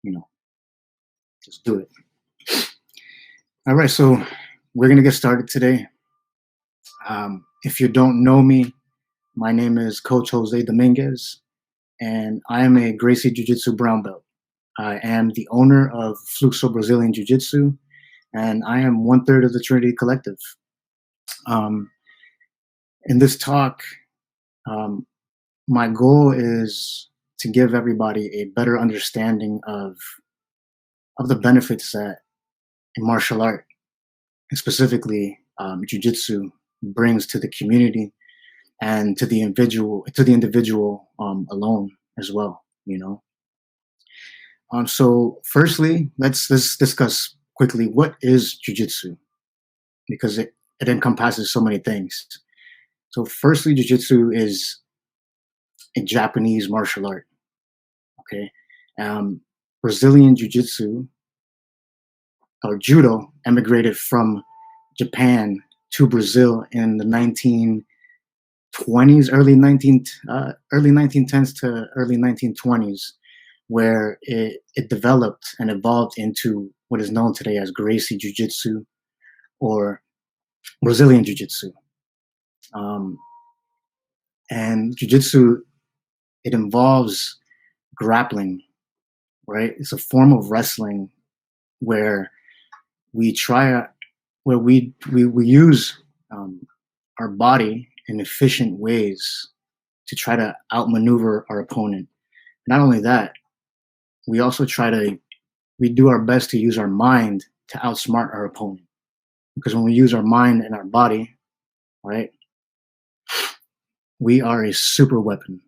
you know, just do it. All right, so we're gonna get started today. If you don't know me, my name is Coach Jose Dominguez, and I am a Gracie Jiu-Jitsu brown belt. I am the owner of Fluxo Brazilian Jiu-Jitsu, and I am 1/3 of the Trinity Collective. Um, in this talk, um, my goal is to give everybody a better understanding of the benefits that a martial art, and specifically Jiu-Jitsu, brings to the community and to the individual alone as well. So firstly, let's discuss quickly what is Jiu-Jitsu, because it encompasses so many things. So firstly, Jiu-Jitsu is a Japanese martial art. Okay, Brazilian Jiu-Jitsu or Judo emigrated from Japan to Brazil in the 1920s, early 1910s to early 1920s, where it developed and evolved into what is known today as Gracie Jiu-Jitsu or Brazilian Jiu-Jitsu. And Jiu-Jitsu, it involves grappling, right? It's a form of wrestling where we use our body in efficient ways to try to outmaneuver our opponent. Not only that, we also we do our best to use our mind to outsmart our opponent. Because when we use our mind and our body, right, we are a super weapon.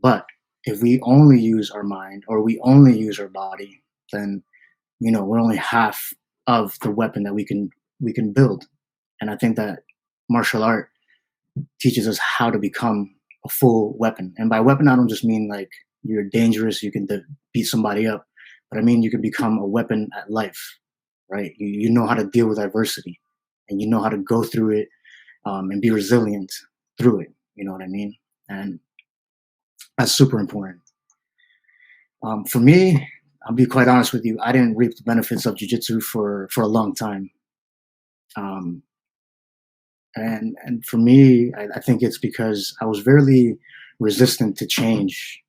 But if we only use our mind or we only use our body, then we're only half of the weapon that we can build. And I think that martial art teaches us how to become a full weapon. And by weapon, I don't just mean like you're dangerous, you can beat somebody up, but I mean you can become a weapon at life, right? You know how to deal with adversity, and you know how to go through it and be resilient through it. You know what I mean? And that's super important. For me, I'll be quite honest with you, I didn't reap the benefits of jiu-jitsu for a long time. And for me, I think it's because I was very resistant to change.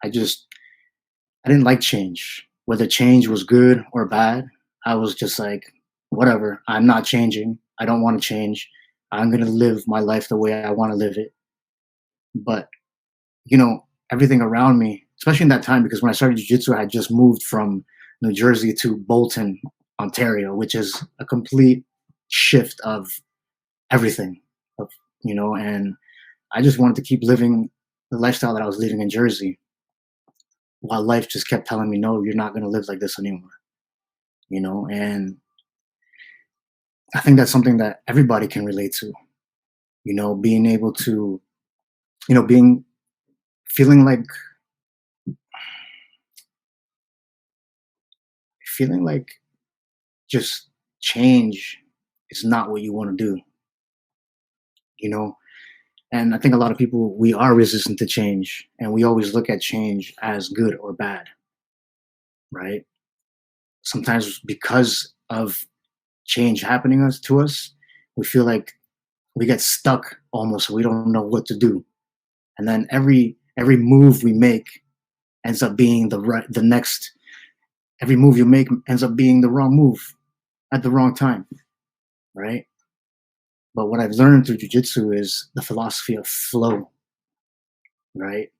I didn't like change. Whether change was good or bad, I was just like, whatever, I'm not changing. I don't want to change. I'm going to live my life the way I want to live it. But, everything around me, especially in that time, because when I started jiu-jitsu, I had just moved from New Jersey to Bolton, Ontario, which is a complete shift of everything, and I just wanted to keep living the lifestyle that I was living in Jersey, while life just kept telling me, no, you're not going to live like this anymore, and I think that's something that everybody can relate to, being able to, feeling like just change is not what you want to do, and I think a lot of people, we are resistant to change, and we always look at change as good or bad, right? Sometimes because of change happening to us, we feel like we get stuck almost. We don't know what to do, and then every move we make ends up being every move you make ends up being the wrong move at the wrong time, right? But what I've learned through jiu-jitsu is the philosophy of flow, right?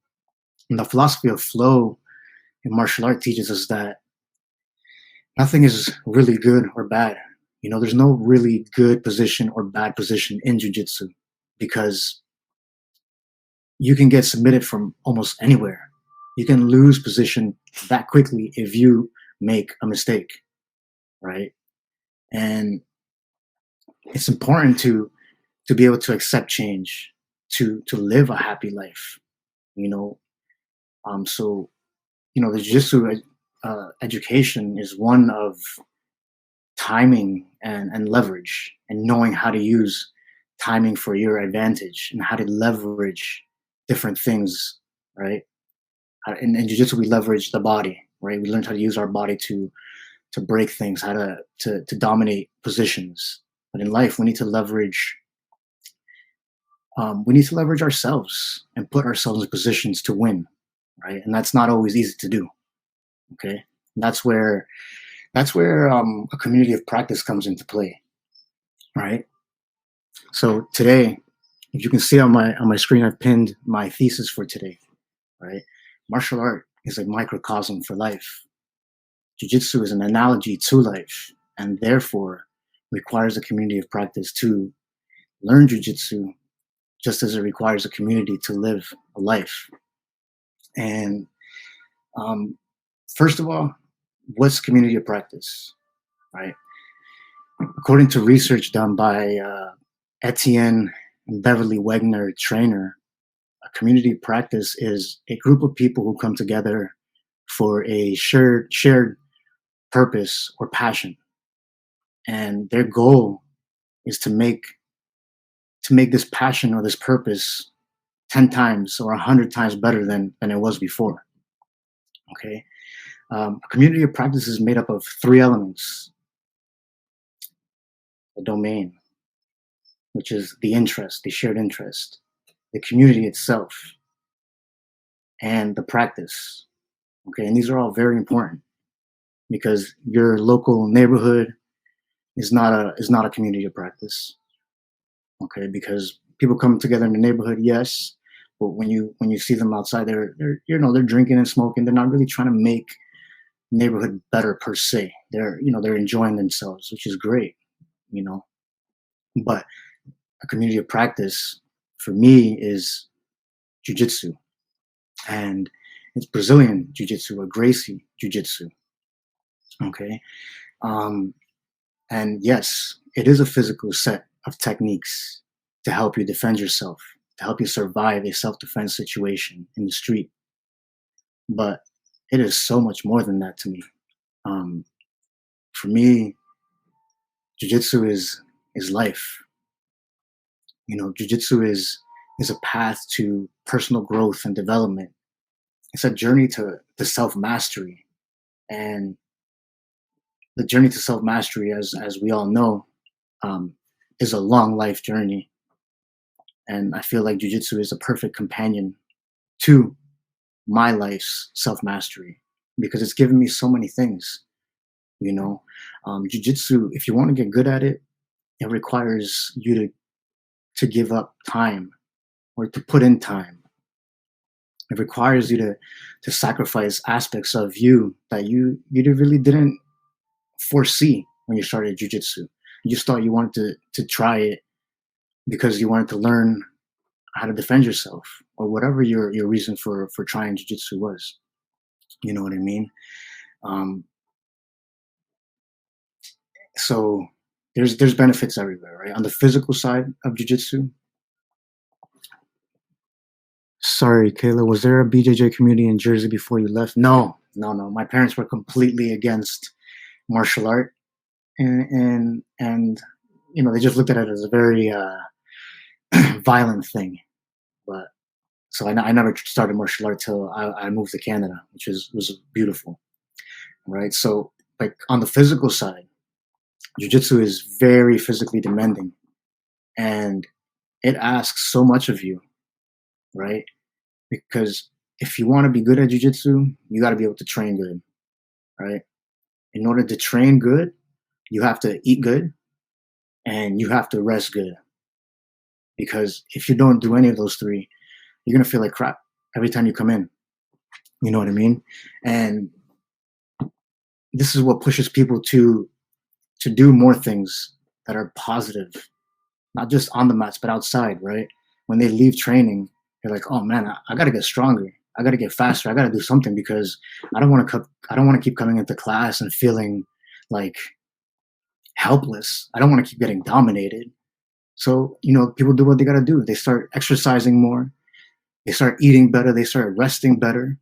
And the philosophy of flow in martial art teaches us that nothing is really good or bad. There's no really good position or bad position in jiu-jitsu, because you can get submitted from almost anywhere. You can lose position that quickly if you make a mistake, right? And it's important to be able to accept change, to live a happy life, So, the jiu-jitsu education is one of timing and leverage, and knowing how to use timing for your advantage and how to leverage different things, right? In jiu-jitsu, we leverage the body, right? We learned how to use our body to break things, how to dominate positions. But in life, we need to leverage ourselves and put ourselves in positions to win, right? And that's not always easy to do. Okay, and that's where a community of practice comes into play, right? So today, if you can see on my screen, I've pinned my thesis for today, right? Martial art is a microcosm for life. Jiu-Jitsu is an analogy to life, and therefore requires a community of practice to learn Jiu-Jitsu, just as it requires a community to live a life. And um, first of all, what's community of practice, right? According to research done by Etienne and Beverly Wegner Trainer, a community practice is a group of people who come together for a shared purpose or passion, and their goal is to make this passion or this purpose 10 times or 100 times better than it was before. Okay, a community of practice is made up of three elements: the domain, which is the interest, the shared interest, the community itself, and the practice. Okay, and these are all very important because your local neighborhood is not a community of practice. Okay, because people come together in the neighborhood, yes, but when you see them outside, they're drinking and smoking. They're not really trying to make neighborhood better per se. They're enjoying themselves, which is great. You know, but a community of practice for me is jujitsu, and it's Brazilian jiu-jitsu or Gracie jiu-jitsu. Okay, um, and yes, it is a physical set of techniques to help you defend yourself, to help you survive a self-defense situation in the street. But it is so much more than that to me. Um, for me, jiu-jitsu is life. Jiu-jitsu is a path to personal growth and development. It's a journey to self-mastery. And the journey to self-mastery, as we all know, um, is a long life journey. And I feel like jiu-jitsu is a perfect companion to my life's self-mastery because it's given me so many things. Jiu-jitsu, if you want to get good at it, it requires you to give up time or to put in time. It requires you to sacrifice aspects of you that you really didn't foresee when you started jiu-jitsu. You just thought you wanted to try it because you wanted to learn how to defend yourself or whatever your reason for trying jiu-jitsu was. You know what I mean? Um, so there's benefits everywhere, right? On the physical side of jiu-jitsu. Sorry, Kayla, was there a BJJ community in Jersey before you left? No, no, no. My parents were completely against martial art, and they just looked at it as a very violent thing. But so I never started martial art till I moved to Canada, which was beautiful, right? So like on the physical side, jiu-jitsu is very physically demanding, and it asks so much of you, right? Because if you want to be good at jiu-jitsu, you got to be able to train good, right? In order to train good, you have to eat good and you have to rest good. Because if you don't do any of those three, you're gonna feel like crap every time you come in. You know what I mean? And this is what pushes people to do more things that are positive, not just on the mats but outside, right? When they leave training, they're like, "Oh man, I got to get stronger. I got to get faster. I got to do something because I don't want to keep coming into class and feeling like helpless. I don't want to keep getting dominated." So, people do what they got to do. They start exercising more. They start eating better. They start resting better.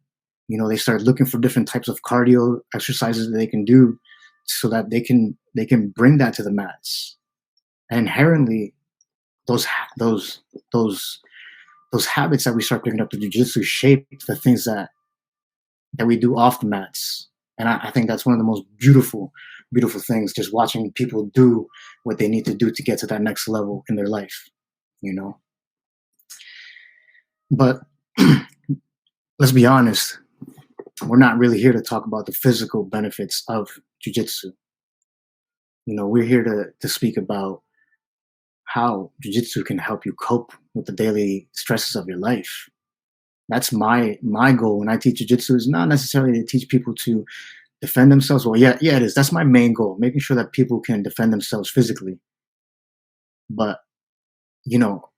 They start looking for different types of cardio exercises that they can do so that they can bring that to the mats. And inherently, those those habits that we start picking up to jiu-jitsu shape the things that we do off the mats. And I think that's one of the most beautiful things, just watching people do what they need to do to get to that next level in their life, you know? But let's be honest, we're not really here to talk about the physical benefits of jujitsu. We're here to speak about how jujitsu can help you cope with the daily stresses of your life. That's my goal when I teach jujitsu, is not necessarily to teach people to defend themselves. Well, yeah, it is. That's my main goal, making sure that people can defend themselves physically. But you know,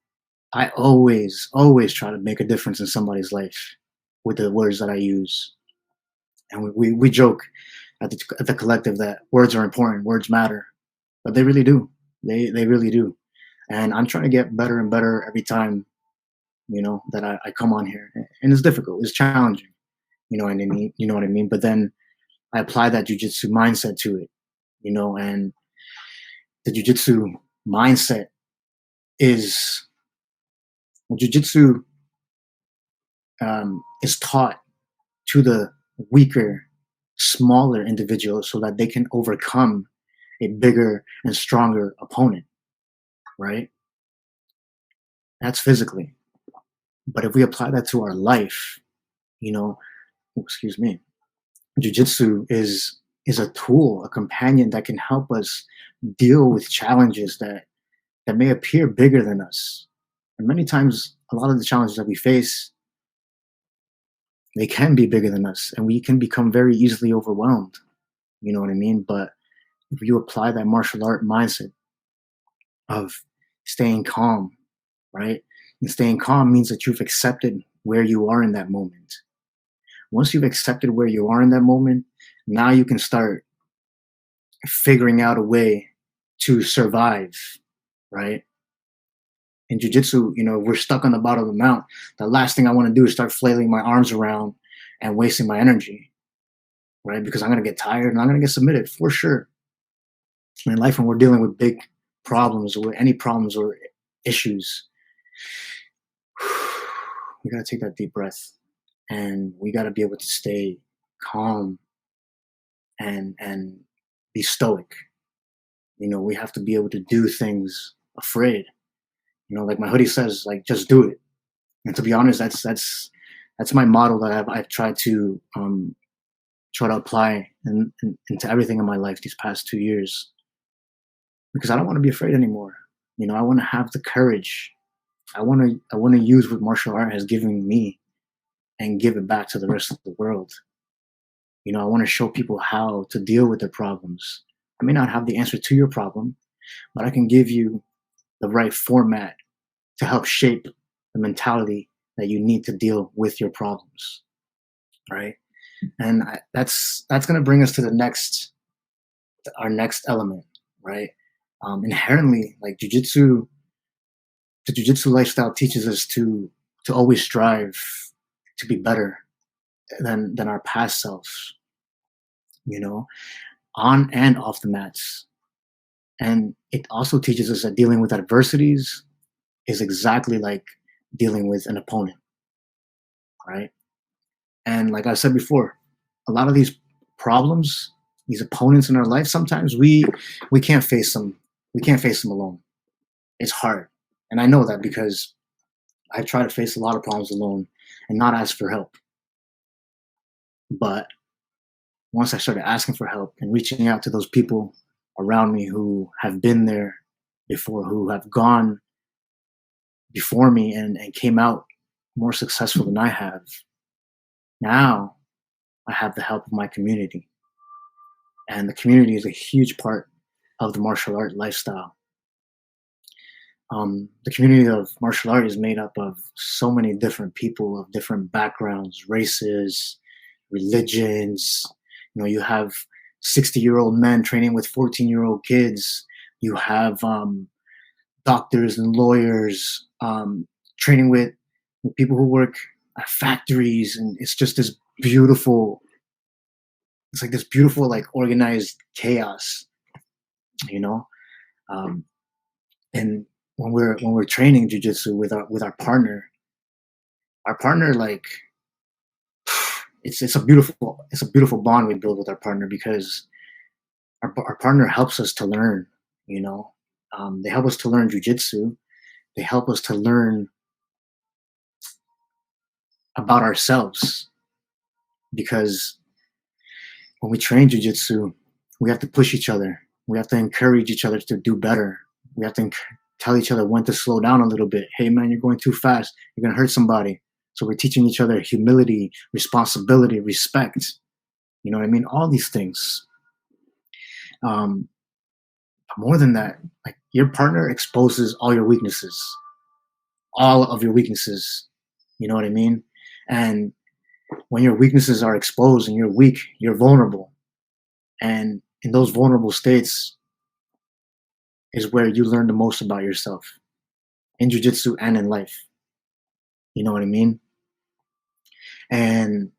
I always try to make a difference in somebody's life with the words that I use. And we joke at the collective that words are important, words matter, but they really do. They really do. And I'm trying to get better and better every time, that I come on here. And it's difficult, it's challenging. You know what I mean? But then I apply that jujitsu mindset to it, and the jujitsu mindset is, well, jujitsu is taught to the weaker, smaller individuals so that they can overcome a bigger and stronger opponent, right? That's physically. But if we apply that to our life, you know, excuse me, jujitsu is a tool, a companion that can help us deal with challenges that may appear bigger than us. And many times, a lot of the challenges that we face, they can be bigger than us, and we can become very easily overwhelmed. You know what I mean? But if you apply that martial art mindset of staying calm, right? And staying calm means that you've accepted where you are in that moment. Once you've accepted where you are in that moment, now you can start figuring out a way to survive, right? In jujitsu, we're stuck on the bottom of the mount. The last thing I want to do is start flailing my arms around and wasting my energy, right? Because I'm going to get tired and I'm going to get submitted for sure. In life, when we're dealing with big problems or any problems or issues, we got to take that deep breath, and we got to be able to stay calm and be stoic. We have to be able to do things afraid. Like my hoodie says, like, just do it. And to be honest, that's my model that I've tried to apply into everything in my life these past 2 years, because I don't want to be afraid anymore. I want to have the courage. I want to use what martial art has given me and give it back to the rest of the world. I want to show people how to deal with their problems. I may not have the answer to your problem, but I can give you the right format to help shape the mentality that you need to deal with your problems, right? And that's going to bring us to our next element, right? Inherently, like jujitsu, the jujitsu lifestyle teaches us to always strive to be better than our past selves, on and off the mats. And it also teaches us that dealing with adversities is exactly like dealing with an opponent, right? And like I said before, a lot of these problems, these opponents in our life, sometimes we can't face them. We can't face them alone. It's hard, and I know that because I try to face a lot of problems alone and not ask for help. But once I started asking for help and reaching out to those people around me who have been there before, who have gone before me and came out more successful than I have, now I have the help of my community. And the community is a huge part of the martial art lifestyle. The community of martial art is made up of so many different people of different backgrounds, races, religions. You have 60-year-old men training with 14-year-old kids. You have doctors and lawyers training with people who work at factories, and it's just this beautiful. It's like this beautiful, like, organized chaos, and when we're training jujitsu with our partner, like, it's a beautiful bond we build with our partner because our partner helps us to learn. You know, they help us to learn jujitsu. They help us to learn about ourselves because when we train jujitsu, we have to push each other. We have to encourage each other to do better. We have to tell each other when to slow down a little bit. Hey, man, you're going too fast. You're going to hurt somebody. So we're teaching each other humility, responsibility, respect. You know what I mean? All these things. Um, but more than that, like your partner exposes all of your weaknesses. You know what I mean? And when your weaknesses are exposed and you're weak, you're vulnerable. And in those vulnerable states is where you learn the most about yourself in jujitsu and in life. You know what I mean? And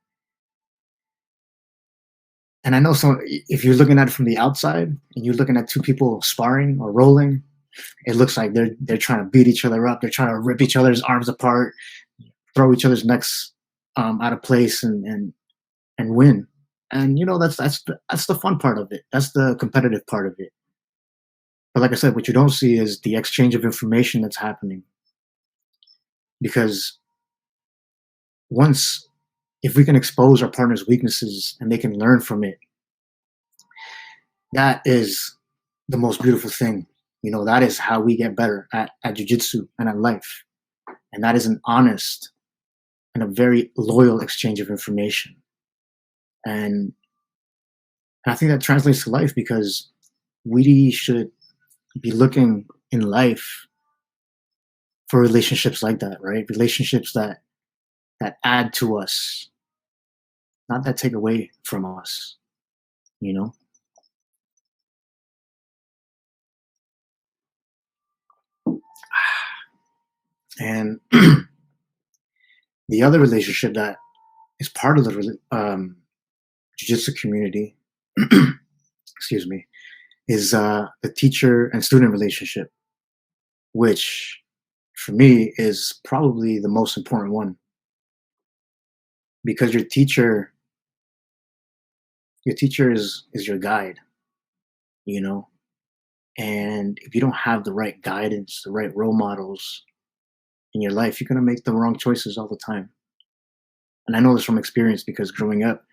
I know some if you're looking at it from the outside and you're looking at two people sparring or rolling, it looks like they're trying to beat each other up. They're trying to rip each other's arms apart, throw each other's necks out of place, and win. And you know that's the fun part of it. That's the competitive part of it. But like I said, what you don't see is the exchange of information that's happening because once if we can expose our partner's weaknesses and they can learn from it, that is the most beautiful thing. You know, that is how we get better at jujitsu and at life. And that is an honest and a very loyal exchange of information. And I think that translates to life because we should be looking in life for relationships like that, right? Relationships that add to us, not that take away from us, you know? And the other relationship that is part of the jiu-jitsu community, excuse me, is the teacher and student relationship, which for me is probably the most important one because your teacher is your guide, you know. And if you don't have the right guidance, the right role models in your life, you're gonna make the wrong choices all the time. And I know this from experience because growing up,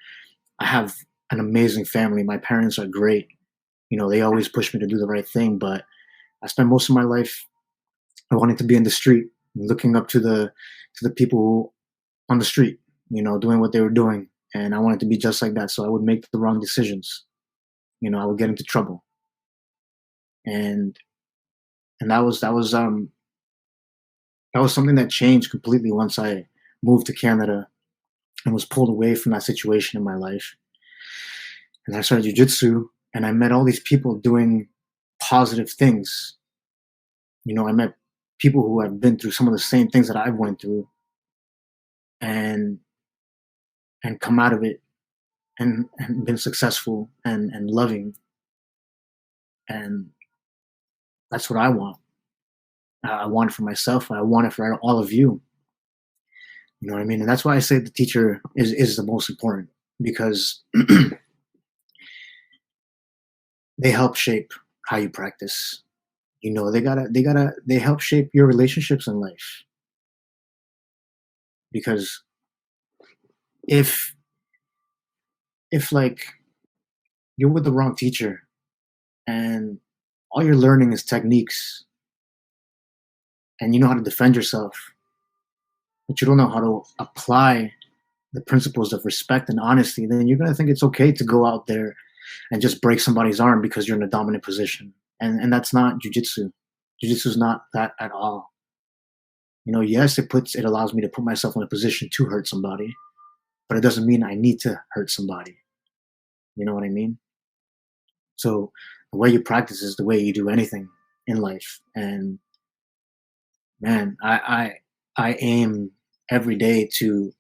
I have an amazing family. My parents are great. You know, they always push me to do the right thing, but I spent most of my life wanting to be in the street, looking up to the people on the street, you know, doing what they were doing. And I wanted to be just like that. So I would make the wrong decisions. You know, I would get into trouble. And that was something that changed completely once I moved to Canada and was pulled away from that situation in my life. And I started jujitsu and I met all these people doing positive things. You know, I met people who have been through some of the same things that I've went through and come out of it and been successful and loving. And that's what I want. I want it for myself. I want it for all of you. You know what I mean? And that's why I say the teacher is the most important because they help shape how you practice. You know, they help shape your relationships in life. Because if like you're with the wrong teacher and all you're learning is techniques and you know how to defend yourself, but you don't know how to apply the principles of respect and honesty, then you're gonna think it's okay to go out there and just break somebody's arm because you're in a dominant position. And that's not jujitsu. Jujitsu is not that at all. You know, yes, it allows me to put myself in a position to hurt somebody, but it doesn't mean I need to hurt somebody. You know what I mean? So the way you practice is the way you do anything in life. And man, I aim every day to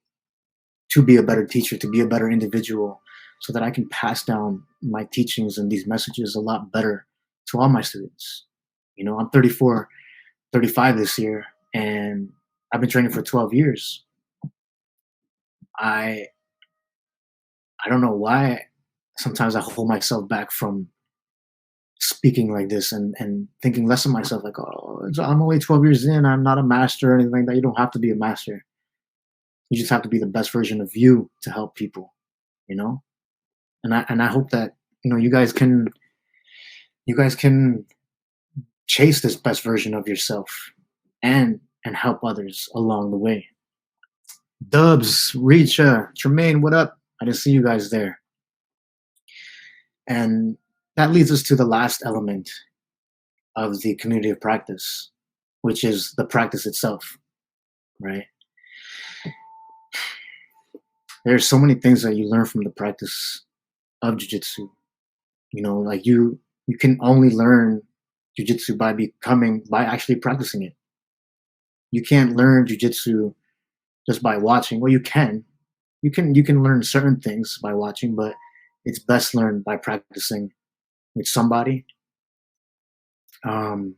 be a better teacher, to be a better individual, so that I can pass down my teachings and these messages a lot better to all my students. You know, I'm 34, 35 this year, and I've been training for 12 years. I I don't know why sometimes I hold myself back from speaking like this and thinking less of myself, like, oh, I'm only 12 years in, I'm not a master or anything like that. You don't have to be a master. You just have to be the best version of you to help people, you know? And I hope that, you guys can chase this best version of yourself and help others along the way. Dubs, Reacha, Tremaine, what up? I didn't see you guys there. And that leads us to the last element of the community of practice, which is the practice itself, right? There's so many things that you learn from the practice of jiu-jitsu. Like you can only learn jiu-jitsu by actually practicing it. You can't learn jiu-jitsu just by watching. Well, you can learn certain things by watching, but it's best learned by practicing with somebody. And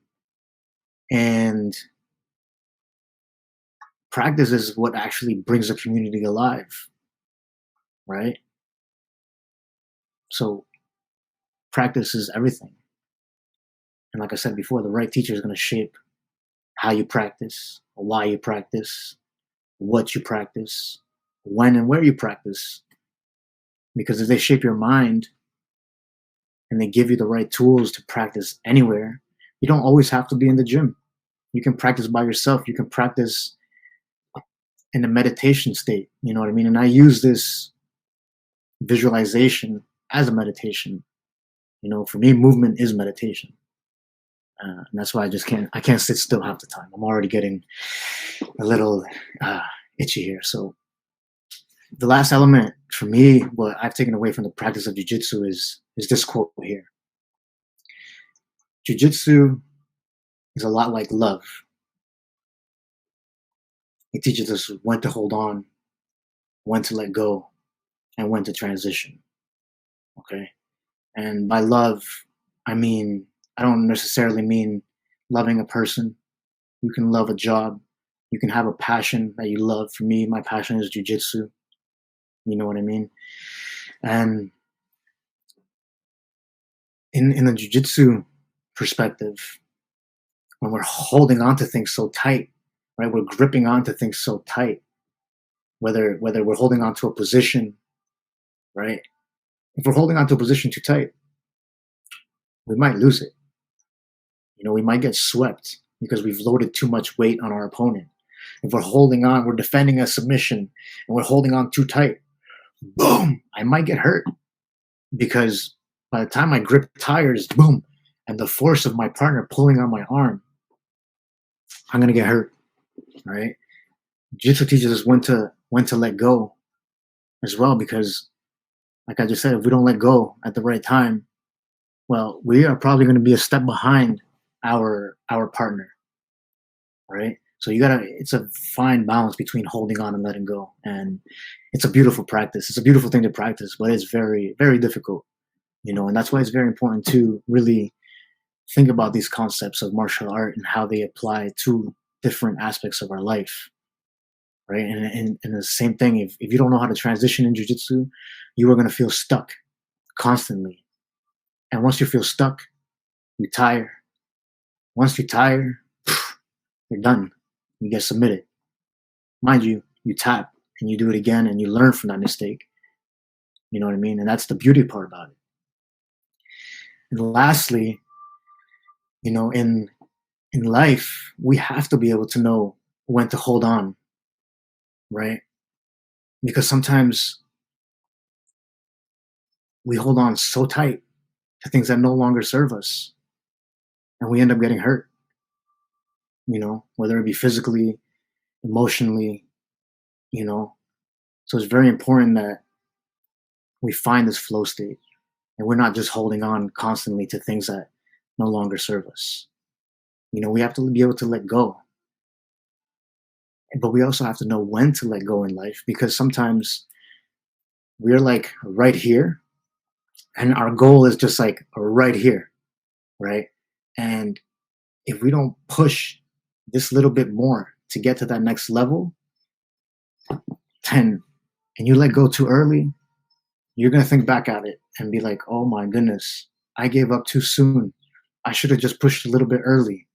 practice is what actually brings a community alive, right? So practice is everything. And like I said before, the right teacher is going to shape how you practice, why you practice, what you practice, when and where you practice. Because if they shape your mind and they give you the right tools to practice anywhere, you don't always have to be in the gym. You can practice by yourself. You can practice in a meditation state. You know what I mean? And I use this visualization as a meditation. For me, movement is meditation. And that's why I can't sit still half the time. I'm already getting a little itchy here. So the last element for me, what I've taken away from the practice of jiu-jitsu is this quote here. Jiu-jitsu is a lot like love. It teaches us when to hold on, when to let go, and when to transition. Okay? And by love, I don't necessarily mean loving a person. You can love a job. You can have a passion that you love. For me, my passion is jiu-jitsu. You know what I mean? And in the jiu-jitsu perspective, when we're holding on to things so tight, right? We're gripping onto things so tight, whether we're holding on to a position, right? If we're holding on to a position too tight, we might lose it. We might get swept because we've loaded too much weight on our opponent. If we're holding on, we're defending a submission, and we're holding on too tight, boom, I might get hurt. Because by the time I grip tires, boom, and the force of my partner pulling on my arm, I'm gonna get hurt, right? Jiu-jitsu teaches us when to let go as well, because like I just said, if we don't let go at the right time, well, we are probably going to be a step behind our partner, right? So it's a fine balance between holding on and letting go. And it's a beautiful practice. It's a beautiful thing to practice, but it's very, very difficult, and that's why it's very important to really think about these concepts of martial art and how they apply to different aspects of our life, right? And the same thing, if you don't know how to transition in jiu-jitsu, you are going to feel stuck constantly. And once you feel stuck, you tire. Once you tire, you're done. You get submitted. Mind you, you tap and you do it again and you learn from that mistake. You know what I mean? And that's the beauty part about it. And lastly, in life, we have to be able to know when to hold on, right? Because sometimes we hold on so tight to things that no longer serve us, and we end up getting hurt, whether it be physically, emotionally, So it's very important that we find this flow state, and we're not just holding on constantly to things that no longer serve us. We have to be able to let go. But we also have to know when to let go in life, because sometimes we're like right here and our goal is just like right here, right? And if we don't push this little bit more to get to that next level, and you let go too early, you're going to think back at it and be like, oh my goodness, I gave up too soon. I should have just pushed a little bit early.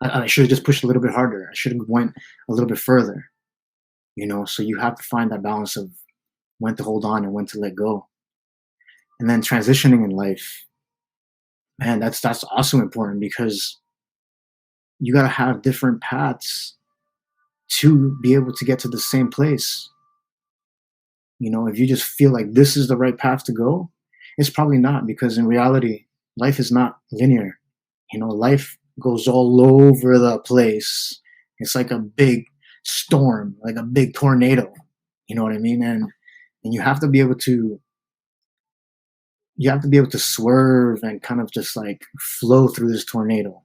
I should have just pushed a little bit harder. I should have went a little bit further, so you have to find that balance of when to hold on and when to let go. And then transitioning in life, man, that's also important because you got to have different paths to be able to get to the same place. If you just feel like this is the right path to go, it's probably not, because in reality, life is not linear. Life goes all over the place. It's like a big storm, like a big tornado. You know what I mean? And you have to be able to swerve and kind of just like flow through this tornado.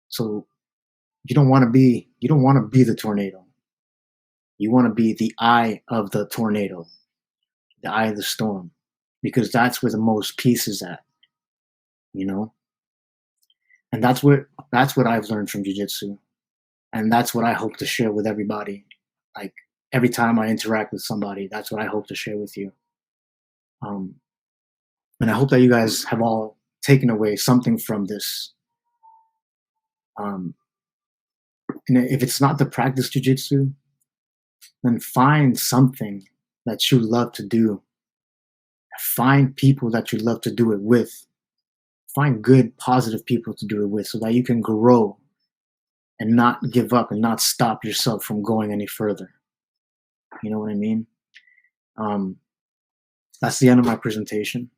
So you don't want to be the tornado. You want to be the eye of the tornado, the eye of the storm, because that's where the most peace is at, you know? And that's what I've learned from jiu-jitsu. And that's what I hope to share with everybody. Like every time I interact with somebody, that's what I hope to share with you. Um, and I hope that you guys have all taken away something from this. Um, and if it's not to practice jiu-jitsu, then find something that you love to do. Find people that you love to do it with. Find good, positive people to do it with so that you can grow and not give up and not stop yourself from going any further. You know what I mean? Um, that's the end of my presentation.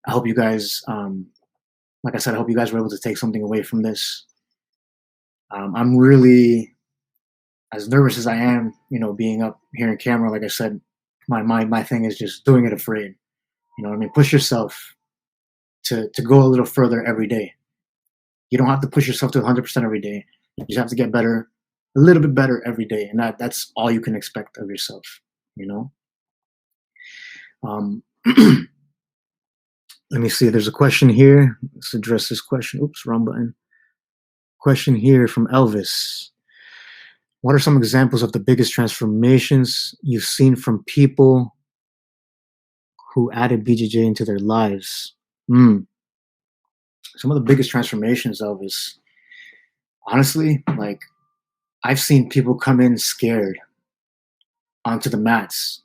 I hope you guys, like I said, I hope you guys were able to take something away from this. I'm really, as nervous as I am, being up here in camera, like I said, my thing is just doing it afraid. You know what I mean? Push yourself to go a little further every day. You don't have to push yourself to 100% every day. You just have to get better, a little bit better every day, and that's all you can expect of yourself. You know. Let me see. There's a question here. Let's address this question. Oops, wrong button. Question here from Elvis. What are some examples of the biggest transformations you've seen from people who added BJJ into their lives? Some of the biggest transformations, Elvis. Honestly, like I've seen people come in scared onto the mats.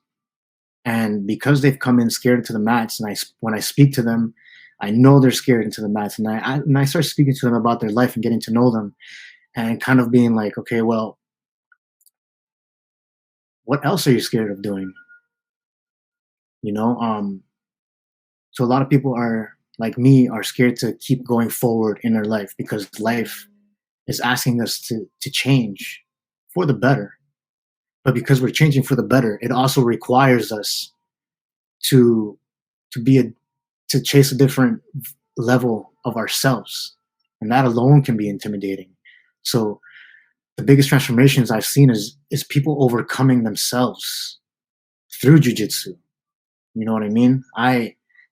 And because they've come in scared into the mats, and when I speak to them, I know they're scared into the mats, and I start speaking to them about their life and getting to know them, and kind of being like, okay, well, what else are you scared of doing? So a lot of people are like me, are scared to keep going forward in their life because life is asking us to change for the better. But because we're changing for the better, it also requires us to to chase a different level of ourselves, and that alone can be intimidating. So the biggest transformations I've seen is people overcoming themselves through jujitsu. You know what I mean?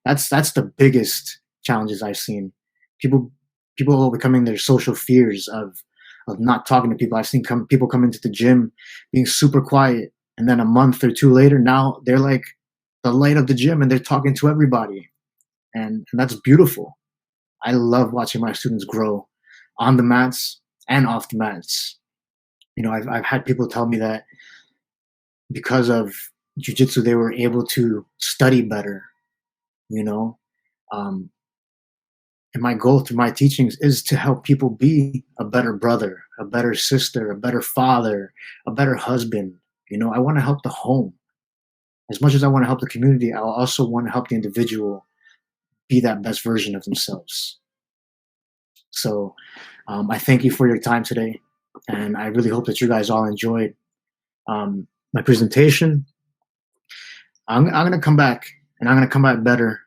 That's the biggest challenges I've seen. People people overcoming their social fears of not talking to people. I've seen people come into the gym being super quiet, and then a month or two later, now they're like the light of the gym, and they're talking to everybody, and that's beautiful. I love watching my students grow on the mats and off the mats. I've had people tell me that because of jujitsu, they were able to study better. You know, um, and my goal through my teachings is to help people be a better brother, a better sister, a better father, a better husband. I want to help the home as much as I want to help the community. I also want to help the individual be that best version of themselves. So I thank you for your time today, and I really hope that you guys all enjoyed my presentation. I'm going to come back, and I'm going to come back better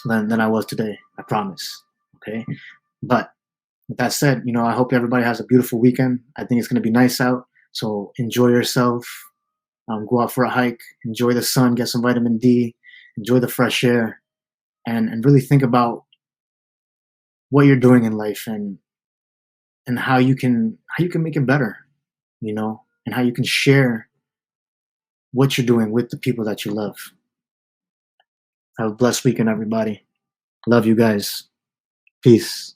than I was today. I promise. Okay. But with that said, I hope everybody has a beautiful weekend. I think it's going to be nice out. So enjoy yourself. Go out for a hike. Enjoy the sun. Get some vitamin D. Enjoy the fresh air, and really think about what you're doing in life, and how you can make it better. And how you can share what you're doing with the people that you love. Have a blessed weekend, everybody. Love you guys. Peace.